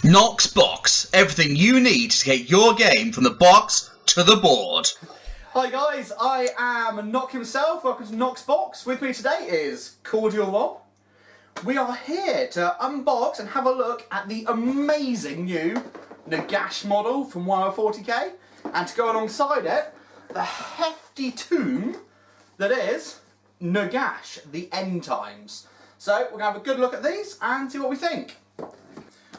Nox Box, everything you need to take your game from the box to the board. Hi guys, I am Nock himself. Welcome to Nox Box. With me today is Cordial Rob. We are here to unbox and have a look at the amazing new Nagash model from Warhammer 40k, and to go alongside it, the hefty tome that is Nagash, the End Times. So we're going to have a good look at these and see what we think.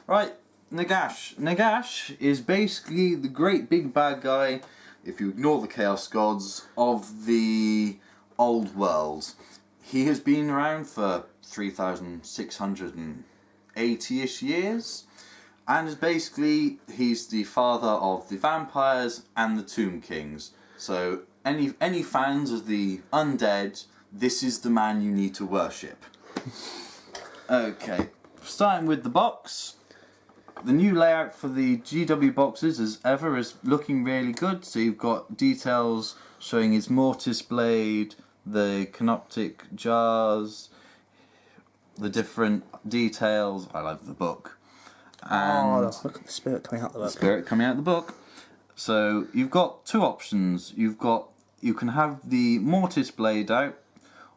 Right, Nagash. Nagash is basically the great big bad guy, if you ignore the Chaos Gods, of the old world. He has been around for 3,680-ish years, and is basically, he's the father of the vampires and the Tomb Kings. So any fans of the undead, this is the man you need to worship. Okay, starting with the box. The new layout for the GW boxes, as ever, is looking really good. So you've got details showing his mortis blade, the canoptic jars, the different details. I love the book. And look at the spirit coming out the book. the spirit coming out of the book. So you've got two options. You can have the mortis blade out,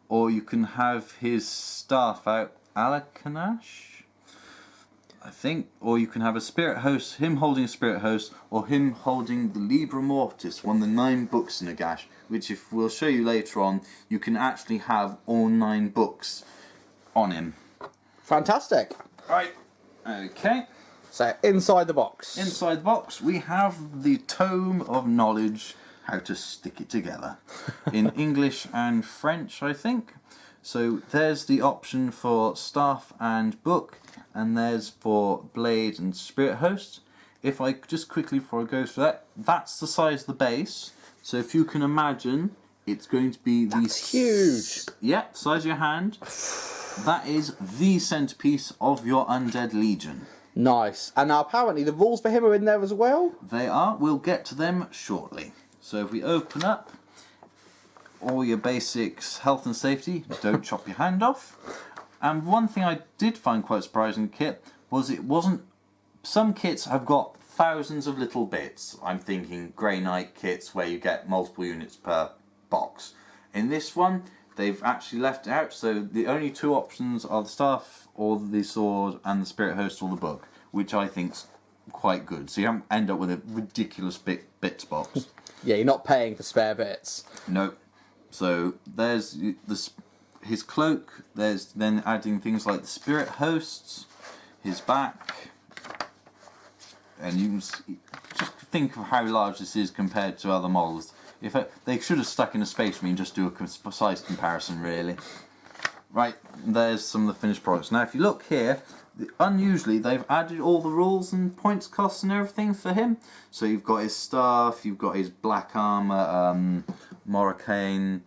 or you can have his staff out, Alakanash, I think, or you can have a spirit host, him holding a spirit host, or him holding the Libra Mortis, one of the 9 books in Nagash, which, if we'll show you later on, you can actually have all 9 books on him. Fantastic. Right. Okay. So inside the box. Inside the box we have the Tome of Knowledge, how to stick it together, in English and French, I think. So there's the option for staff and book, and there's for blade and spirit host. If I just quickly, before I go through that, that's the size of the base. So if you can imagine, it's going to be That's huge. Yeah, size of your hand. That is the centerpiece of your undead legion. Nice. And now apparently the rules for him are in there as well. They are. We'll get to them shortly. So if we open up all your basics, health and safety, don't chop your hand off. And one thing I did find quite surprising in the kit was it wasn't... Some kits have got thousands of little bits. I'm thinking Grey Knight kits where you get multiple units per box. In this one, they've actually left it out, so the only 2 options are the staff or the sword and the spirit host or the book, which I think's quite good. So you don't end up with a ridiculous bits box. Yeah, you're not paying for spare bits. Nope. So there's his cloak, there's then adding things like the spirit hosts, his back, and you can just think of how large this is compared to other models. They should have stuck in a space for me and just do a precise comparison, really. Right, there's some of the finished products. Now if you look here, unusually they've added all the rules and points costs and everything for him. So you've got his staff, you've got his black armour, Moroccan.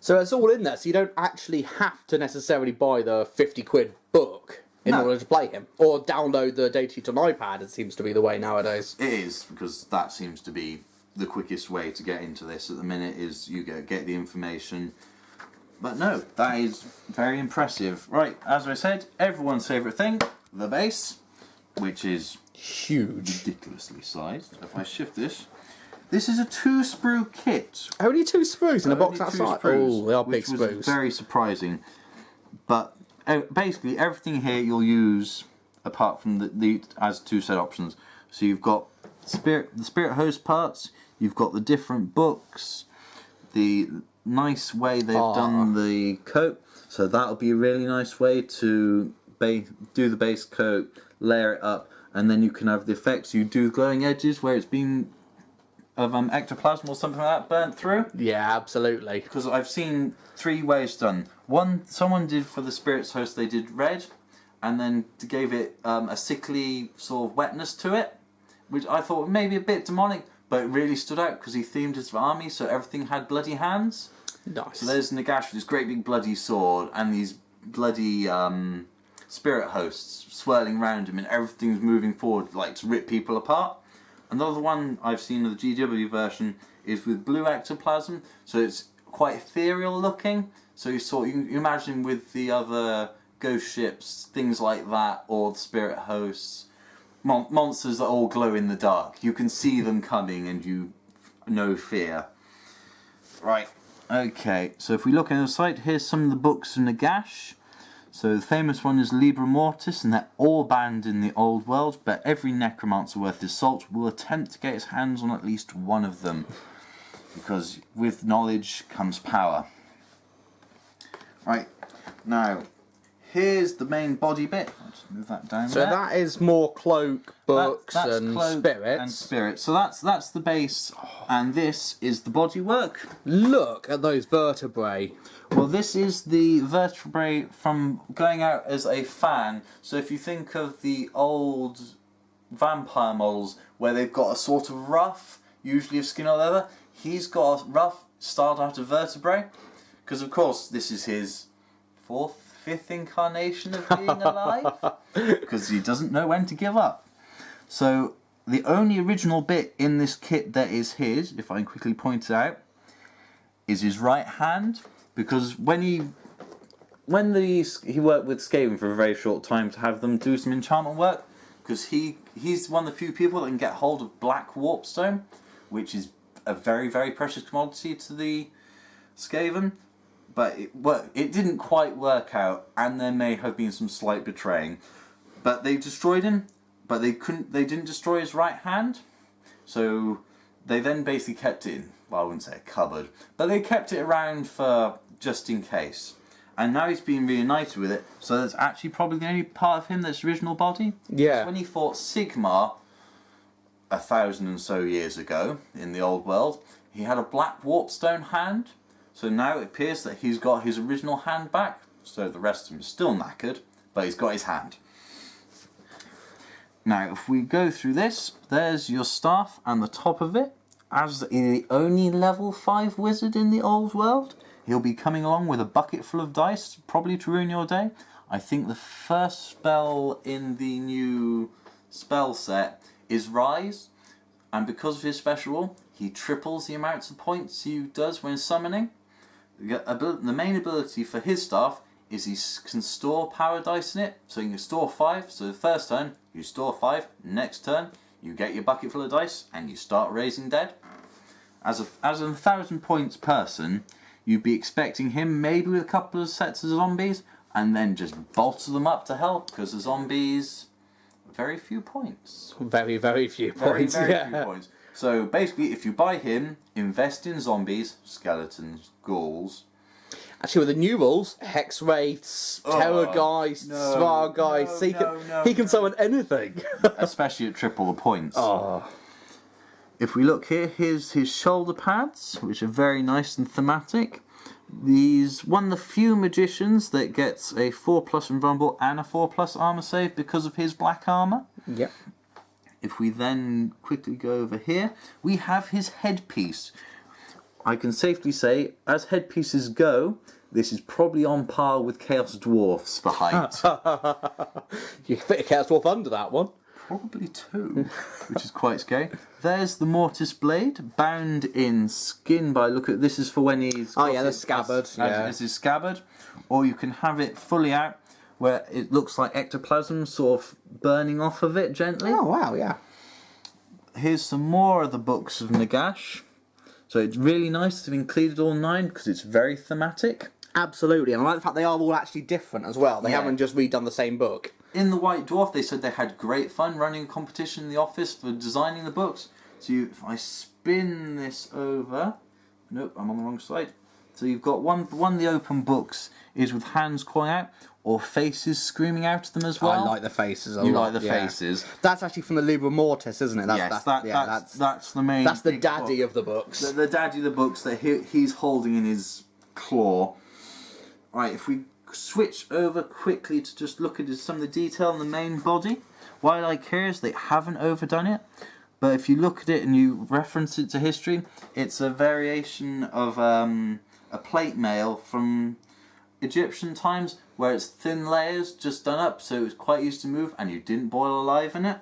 So it's all in there, so you don't actually have to necessarily buy the 50 quid book in order to play him. Or download the data sheet on iPad, it seems to be the way nowadays. It is, because that seems to be the quickest way to get into this at the minute, is you get the information. But no, that is very impressive. Right, as I said, everyone's favourite thing, the base, which is Huge. ridiculously sized. If I shift this, this is a 2-sprue kit. Only 2 sprues in a box Only 2 outside. sprues, Oh, they are big which was sprues. very surprising. But basically everything here you'll use, apart from the as 2 set options. So you've got the spirit host parts, you've got the different books, the nice way they've done the coat. So that'll be a really nice way to do the base coat, layer it up, and then you can have the effects. You do glowing edges where it's been of ectoplasm or something like that burnt through. Yeah, absolutely. Because I've seen 3 ways done. One, someone did for the Spirit's Host, they did red, and then gave it a sickly sort of wetness to it, which I thought maybe a bit demonic, but it really stood out because he themed his army so everything had bloody hands. Nice. So there's Nagash with this great big bloody sword and these bloody spirit hosts swirling around him, and everything's moving forward like to rip people apart. Another one I've seen of the GW version is with blue ectoplasm, so it's quite ethereal looking. So you imagine with the other ghost ships, things like that, or the spirit hosts, monsters that all glow in the dark. You can see them coming and you no fear. Right, okay, so if we look at the site, here's some of the books of Nagash. So the famous one is Liber Mortis, and they're all banned in the old world, but every necromancer worth his salt will attempt to get his hands on at least one of them. Because with knowledge comes power. Right, now, here's the main body bit. I'll just move that down So there. that is more cloak, books, That's and cloak spirits. and spirits. So that's the base, and this is the bodywork. Look at those vertebrae. Well, this is the vertebrae from going out as a fan. So if you think of the old vampire models where they've got a sort of ruff, usually of skin or leather, he's got a ruff styled out of vertebrae. Because of course this is his fifth incarnation of being alive. Because he doesn't know when to give up. So the only original bit in this kit that is his, if I can quickly point it out, is his right hand. Because when he worked with Skaven for a very short time to have them do some enchantment work, because he's one of the few people that can get hold of black warpstone, which is a very, very precious commodity to the Skaven. But it didn't quite work out, and there may have been some slight betraying. But they destroyed him, but they didn't destroy his right hand. So they then basically kept it in, well, I wouldn't say a cupboard, but they kept it around for just in case. And now he's been reunited with it, so that's actually probably the only part of him that's original body. Yeah. It's when he fought Sigmar 1,000 and so years ago in the old world, he had a black warpstone hand. So now it appears that he's got his original hand back. So the rest of him is still knackered, but he's got his hand. Now, if we go through this, there's your staff and the top of it. As the only level 5 wizard in the old world, he'll be coming along with a bucket full of dice, probably to ruin your day. I think the first spell in the new spell set is Rise, and because of his special, he triples the amounts of points he does when summoning. The main ability for his staff is he can store power dice in it, so you can store 5. So the first turn, you store 5. Next turn, you get your bucket full of dice and you start raising dead. As a 1,000 points person, you'd be expecting him maybe with a couple of sets of zombies, and then just bolster them up to hell, because the zombies, very few points. Very, very few points. Very few points. So basically, if you buy him, invest in zombies, skeletons, ghouls. Actually, with the new rules, Hex Wraiths, Terrorgeist, Svargeist, he can summon anything. Especially at triple the points. Oh. If we look here, here's his shoulder pads, which are very nice and thematic. He's one of the few magicians that gets a 4+ invulnerable and a 4+ armor save because of his black armor. Yep. If we then quickly go over here, we have his headpiece. I can safely say, as headpieces go, this is probably on par with Chaos Dwarfs for height. You fit a Chaos Dwarf under that one. Probably 2, which is quite scary. There's the Mortis Blade, bound in skin by look at this is for when he's Oh yeah, the scabbard. as his scabbard. Or you can have it fully out where it looks like ectoplasm sort of burning off of it gently. Oh wow, yeah. Here's some more of the books of Nagash. So it's really nice to have included all 9 because it's very thematic. Absolutely, and I like the fact they are all actually different as well. They haven't just redone the same book. In the White Dwarf, they said they had great fun running a competition in the office for designing the books. So if I spin this over, nope, I'm on the wrong side. So you've got one of the open books is with hands calling out or faces screaming out to them as well. I like the faces a lot. You like the faces. That's actually from the Liber Mortis, isn't it? That's the main. That's the big daddy book. of the books. The daddy of the books that he's holding in his claw. Right, if we switch over quickly to just look at some of the detail in the main body. What I like here is they haven't overdone it, but if you look at it and you reference it to history, it's a variation of a plate mail from Egyptian times where it's thin layers just done up so it's quite easy to move and you didn't boil alive in it.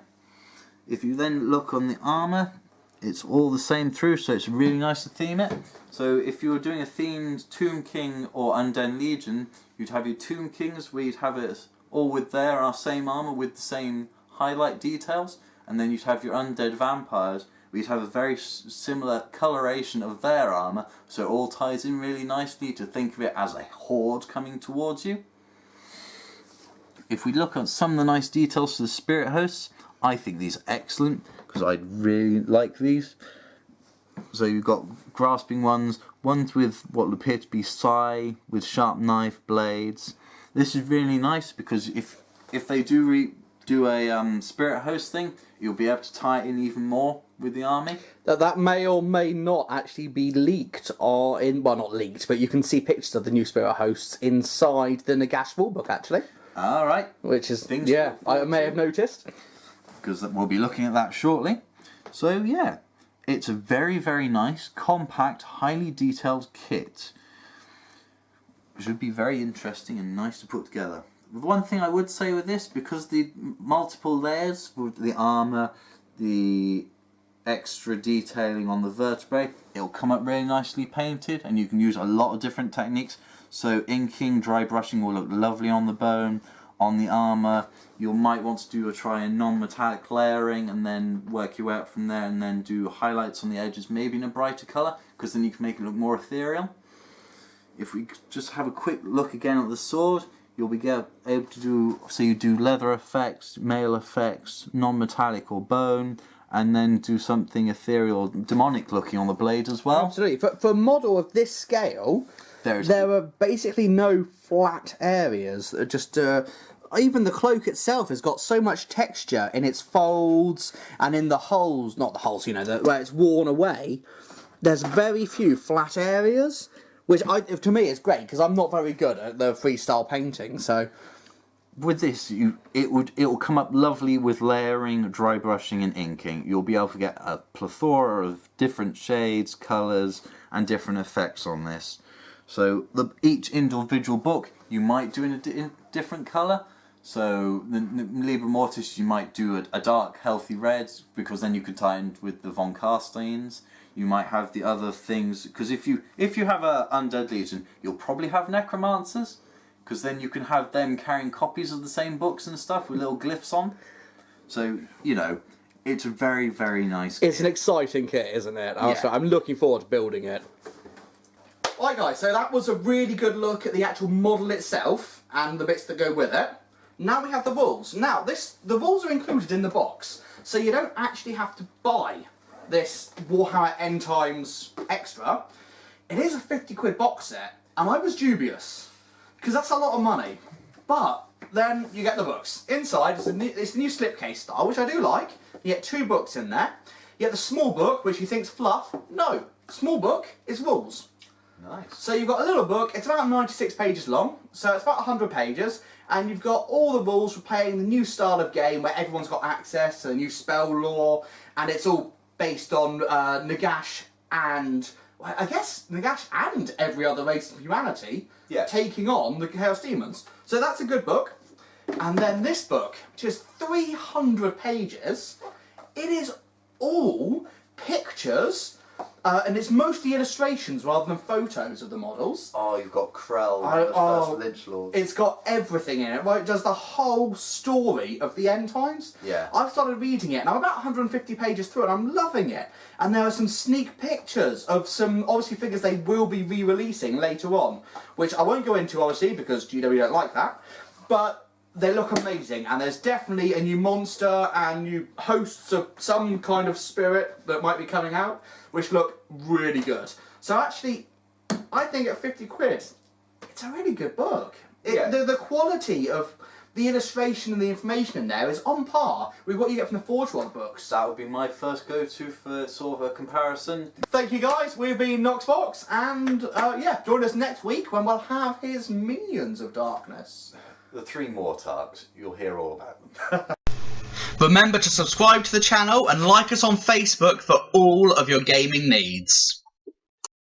If you then look on the armour, it's all the same through, so it's really nice to theme it. So if you were doing a themed Tomb King or Undead Legion, you'd have your Tomb Kings where you'd have it all with our same armour with the same highlight details, and then you'd have your undead vampires, where you'd have a very similar coloration of their armour, so it all ties in really nicely to think of it as a horde coming towards you. If we look at some of the nice details for the spirit hosts, I think these are excellent, because I really like these. So you've got grasping ones with what would appear to be sai, with sharp knife blades. This is really nice, because if they do a spirit host thing, you'll be able to tie it in even more with the army. That may or may not actually be leaked, well, not leaked, but you can see pictures of the new spirit hosts inside the Nagash rulebook, actually. Alright. Which is, yeah, I may have noticed. Because we'll be looking at that shortly. So yeah, it's a very, very nice, compact, highly detailed kit. It should be very interesting and nice to put together. One thing I would say with this, because the multiple layers with the armour, the extra detailing on the vertebrae, it'll come up really nicely painted, and you can use a lot of different techniques. So inking, dry brushing will look lovely on the bone, on the armour. You might want to try a non-metallic layering and then work your way up from there, and then do highlights on the edges, maybe in a brighter colour, because then you can make it look more ethereal. If we just have a quick look again at the sword, you'll be able to do, so you do leather effects, mail effects, non-metallic or bone, and then do something ethereal, demonic looking on the blade as well. Absolutely. For a model of this scale, there are basically no flat areas. Just even the cloak itself has got so much texture in its folds and in the holes, not the holes, you know, where it's worn away. There's very few flat areas, which to me is great, because I'm not very good at the freestyle painting. So with this, it will come up lovely with layering, dry brushing, and inking. You'll be able to get a plethora of different shades, colours, and different effects on this. So each individual book you might do in a different colour. So the Liber Mortis, you might do a dark, healthy red, because then you could tie in with the Von Carsteins. You might have the other things, because if you have a Undead Legion, you'll probably have Necromancers, because then you can have them carrying copies of the same books and stuff with little glyphs on. So, you know, it's a very, very nice kit. It's an exciting kit, isn't it? Yeah. I'm looking forward to building it. Right guys, so that was a really good look at the actual model itself and the bits that go with it. Now we have the rules. Now, the rules are included in the box, so you don't actually have to buy this Warhammer End Times Extra. It is a 50 quid box set, and I was dubious, because that's a lot of money. But then you get the books. Inside, it's the new slipcase style, which I do like. You get 2 books in there. You get the small book, which you think's fluff. No, small book is rules. Nice. So you've got a little book, it's about 96 pages long, so it's about 100 pages, and you've got all the rules for playing the new style of game where everyone's got access to the new spell lore, and it's all based on Nagash and, well, I guess, Nagash and every other race of humanity taking on the Chaos Demons. So that's a good book. And then this book, which is 300 pages, it is all pictures, and it's mostly illustrations rather than photos of the models. Oh, you've got Krell, the first Lynch Lord. It's got everything in it, right? It does the whole story of the End Times. Yeah. I've started reading it, and I'm about 150 pages through, and I'm loving it. And there are some sneak pictures of some, obviously, figures they will be re-releasing later on, which I won't go into, obviously, because GW don't like that. But they look amazing, and there's definitely a new monster and new hosts of some kind of spirit that might be coming out, which look really good. So actually, I think at 50 quid, it's a really good book. The quality of the illustration and the information in there is on par with what you get from the Forge World books. That would be my first go-to for sort of a comparison. Thank you guys, we've been Noxbox, and yeah, join us next week when we'll have his Minions of Darkness. The 3 Mortarks, you'll hear all about them. Remember to subscribe to the channel and like us on Facebook for all of your gaming needs.